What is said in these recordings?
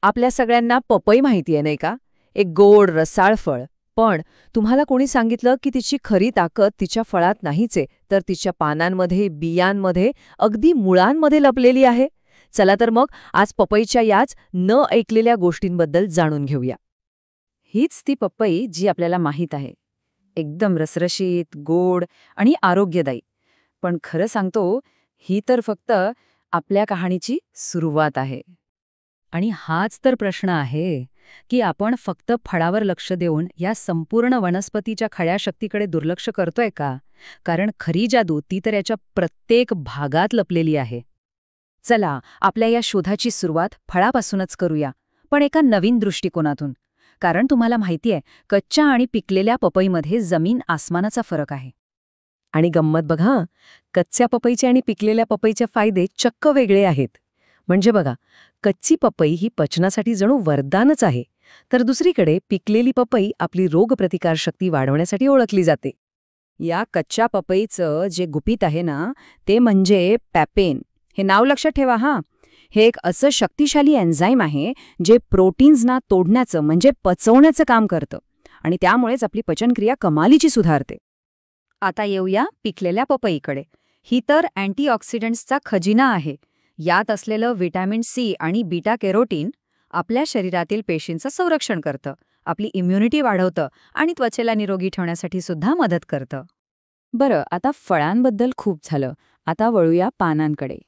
आपल्या सगळ्यांना पपई माहितीये नाही का? एक गोड रसाळ फळ. पण तुम्हाला कोणी सांगितलं की तिची खरी ताकद तिच्या फळात नाहीच आहे, तर तिच्या पानांमध्ये, बियांमध्ये, अगदी मुळांमध्ये लपलेली आहे? चला तर मग आज पपईच्या याच न ऐकलेल्या गोष्टींबद्दल जाणून घेऊया. हीच ती पपई जी आपल्याला माहीत आहे. एकदम रसरशीत, गोड आणि आरोग्यदायी. पण खरं सांगतो, ही तर फक्त आपल्या कहाणीची सुरुवात आहे. आणि हाच तर प्रश्न आहे, की आपण फक्त फळावर लक्ष देऊन या संपूर्ण वनस्पतीच्या खऱ्या शक्तीकडे दुर्लक्ष करतोय का? कारण खरी जादू ती तर याच्या प्रत्येक भागात लपलेली आहे. चला, आपल्या या शोधाची सुरुवात फळापासूनच करूया, पण एका नवीन दृष्टिकोनातून. कारण तुम्हाला माहितीये, कच्च्या आणि पिकलेल्या पपईमध्ये जमीन आसमानाचा फरक आहे. आणि गंमत बघा, कच्च्या पपईचे आणि पिकलेल्या पपईचे फायदे चक्क वेगळे आहेत. म्हणजे बघा, कच्ची पपई ही पचनासाठी जणू वरदानच आहे, तर दुसरीकडे पिकलेली पपई आपली रोगप्रतिकारशक्ती वाढवण्यासाठी ओळखली जाते. या कच्च्या पपईचं जे गुपित आहे ना, ते म्हणजे पॅपेन. हे नाव लक्षात ठेवा हां. हे एक असं शक्तिशाली एन्झाईम आहे जे प्रोटीन्सना तोडण्याचं म्हणजे पचवण्याचं काम करतं आणि त्यामुळेच आपली पचनक्रिया कमालीची सुधारते. आता येऊया पिकलेल्या पपईकडे. ही तर अँटीऑक्सिडंट्सचा खजिना आहे. यात असलेलं व्हिटॅमिन सी आणि बीटा कॅरोटीन आपल्या शरीरातील पेशींचं संरक्षण करतं, आपली इम्युनिटी वाढवतं आणि त्वचेला निरोगी ठेवण्यासाठी सुद्धा मदत करतं. बरं, आता फळांबद्दल खूप झालं. आता वळूया पानांकडे.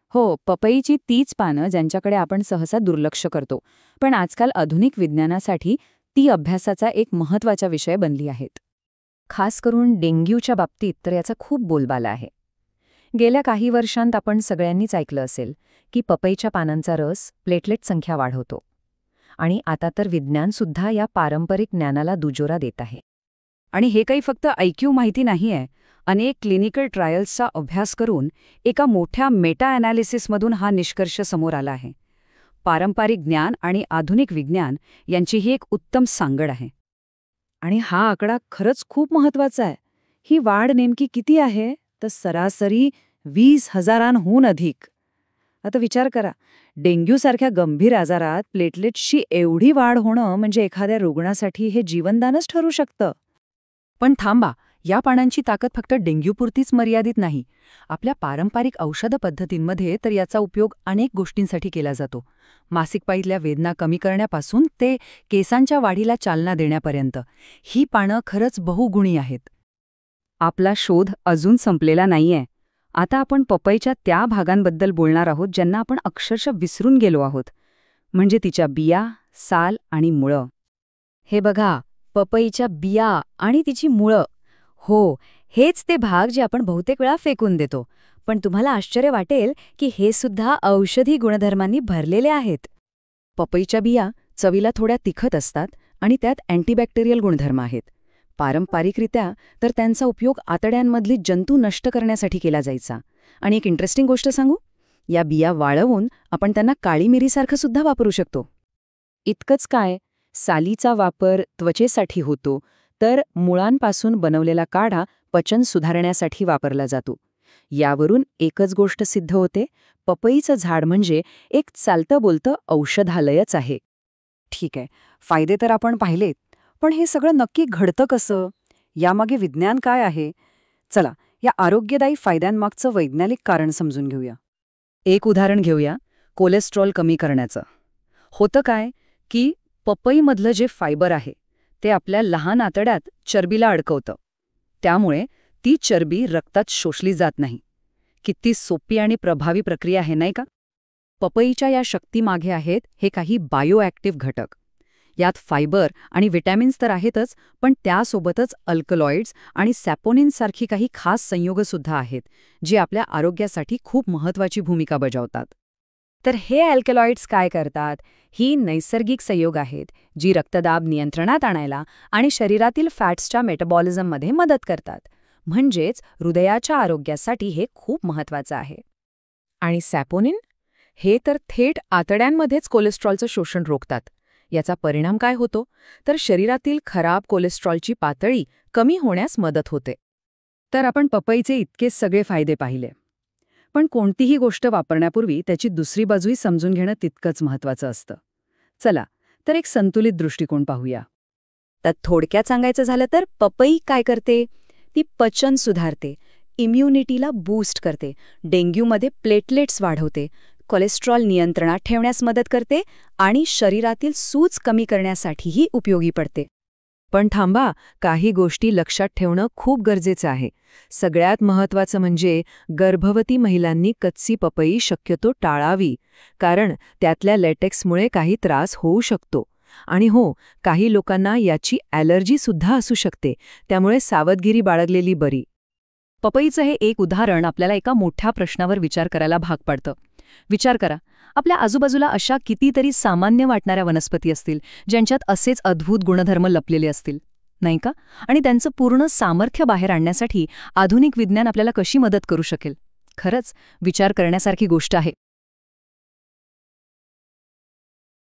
हो, पपईची तीच पानं ज्यांच्याकडे आपण सहसा दुर्लक्ष करतो, पण आजकाल आधुनिक विज्ञानासाठी ती अभ्यासाचा एक महत्त्वाचा विषय बनली आहेत. खास करून डेंग्यूच्या बाबतीत तर याचा खूप बोलबाला आहे. गेल्या काही वर्षांत आपण सगळ्यांनीच ऐकलं असेल की पपईच्या पानांचा रस प्लेटलेट संख्या वाढवतो. आणि आता तर विज्ञानसुद्धा या पारंपरिक ज्ञानाला दुजोरा देत आहे. आणि हे काही फक्त ऐकीव माहिती नाहीये. अनेक क्लिनिकल ट्रायल्सचा अभ्यास करून एका मोठ्या मेटा ॲनालिसिसमधून हा निष्कर्ष समोर आला आहे. पारंपरिक ज्ञान आणि आधुनिक विज्ञान यांची ही एक उत्तम सांगड आहे. आणि हा आकडा खरंच खूप महत्वाचा आहे. ही वाढ नेमकी किती आहे? तर सरासरी 20,000हून अधिक. आता विचार करा, डेंग्यूसारख्या गंभीर आजारात प्लेटलेट्सची एवढी वाढ होणं म्हणजे एखाद्या रुग्णासाठी हे जीवनदानच ठरू शकतं. पण थांबा, या पानांची ताकद फक्त डेंग्यूपुरतीच मर्यादित नाही. आपल्या पारंपरिक औषध पद्धतींमध्ये तर याचा उपयोग अनेक गोष्टींसाठी केला जातो. मासिक पाळीतल्या वेदना कमी करण्यापासून ते केसांच्या वाढीला चालना देण्यापर्यंत ही पानं खरंच बहुगुणी आहेत. आपला शोध अजून संपलेला नाहीये. आता आपण पपईच्या त्या भागांबद्दल बोलणार आहोत ज्यांना आपण अक्षरशः विसरून गेलो आहोत, म्हणजे तिच्या बिया, साल आणि मुळं. हे बघा, पपईच्या बिया आणि तिची मुळं. हो, हेच ते भाग जे आपण बहुतेक वेळा फेकून देतो. पण तुम्हाला आश्चर्य वाटेल की हे सुद्धा औषधी गुणधर्मांनी भरलेले आहेत. पपईच्या बिया चवीला थोड्या तिखट असतात आणि त्यात अँटीबॅक्टेरियल गुणधर्म आहेत. पारंपरिकरित्या तर त्यांचा उपयोग आतड्यांमधली जंतू नष्ट करण्यासाठी केला जायचा. आणि एक इंटरेस्टिंग गोष्ट सांगू, या बिया वाळवून आपण त्यांना काळी मिरीसारखं सुद्धा वापरू शकतो. इतकंच काय, सालीचा वापर त्वचेसाठी होतो, तर मुळांपासून बनवलेला काढा पचन सुधारण्यासाठी वापरला जातो. यावरून एकच गोष्ट सिद्ध होते, पपईचं झाड म्हणजे एक चालतं बोलतं औषधालयच आहे. ठीक आहे, फायदे तर आपण पाहिलेत, पण हे सगळं नक्की घडतं कसं? यामागे विज्ञान काय आहे? चला, या आरोग्यदायी फायद्यांमागचं वैज्ञानिक कारण समजून घेऊया. एक उदाहरण घेऊया, कोलेस्ट्रॉल कमी करण्याचं. होतं काय की पपईमधलं जे फायबर आहे ते आपल्या लहान आतड्यात चरबीला अडकवतं. त्यामुळे ती चरबी रक्तात शोषली जात नाही. किती सोपी आणि प्रभावी प्रक्रिया आहे नाही का? पपईच्या या शक्तीमागे आहेत हे काही बायोॲक्टिव्ह घटक. यात फायबर आणि विटॅमिन्स तर आहेतच, पण त्यासोबतच अल्कलॉइड्स आणि सॅपोनिनसारखी काही खास संयोगसुद्धा आहेत, जे आपल्या आरोग्यासाठी खूप महत्त्वाची भूमिका बजावतात. तर हे अल्कलॉइड्स काय करतात? ही नैसर्गिक संयोग आहेत, जी रक्तदाब नियंत्रणात आणायला आणि शरीरातील फॅट्सच्या मेटाबॉलिझममध्ये मदत करतात. म्हणजेच हृदयाच्या आरोग्यासाठी हे खूप महत्त्वाचं आहे. आणि सॅपोनिन? हे तर थेट आतड्यांमध्येच कोलेस्ट्रॉलचं शोषण रोखतात. याचा परिणाम काय होतो? तर शरीरातील खराब कोलेस्ट्रॉलची पातळी कमी होण्यास मदत होते. तर आपण पपईचे इतकेच सगळे फायदे पाहिले. पण कोणतीही गोष्ट वापरण्यापूर्वी त्याची दुसरी बाजूही समजून घेणं तितकंच महत्त्वाचं असतं. चला तर एक संतुलित दृष्टिकोन पाहूया. तर थोडक्यात सांगायचं झालं तर पपई काय करते? ती पचन सुधारते, इम्युनिटीला बूस्ट करते, डेंग्यूमध्ये प्लेटलेट्स वाढवते, कोलेस्ट्रॉल नियंत्रणात ठेवण्यास मदत करते आणि शरीरातील सूज कमी करण्यासाठीही उपयोगी पडते. पण थांबा, काही गोष्टी लक्षात ठेवणं खूप गरजेचं आहे. सगळ्यात महत्त्वाचं म्हणजे गर्भवती महिलांनी कच्ची पपई शक्यतो टाळावी, कारण त्यातल्या लॅटेक्समुळे काही त्रास होऊ शकतो. आणि हो, काही लोकांना याची ॲलर्जीसुद्धा असू शकते, त्यामुळे सावधगिरी बाळगलेली बरी. पपईचं हे एक उदाहरण आपल्याला एका मोठ्या प्रश्नावर विचार करायला भाग पाडतं. विचार करा, आपल्या आजूबाजूला अशा कितीतरी सामान्य वाटणाऱ्या वनस्पती असतील ज्यांच्यात असेच अद्भुत गुणधर्म लपलेले असतील, नाही का? आणि त्यांचं पूर्ण सामर्थ्य बाहेर आणण्यासाठी आधुनिक विज्ञान आपल्याला कशी मदत करू शकेल? खरंच विचार करण्यासारखी गोष्ट आहे.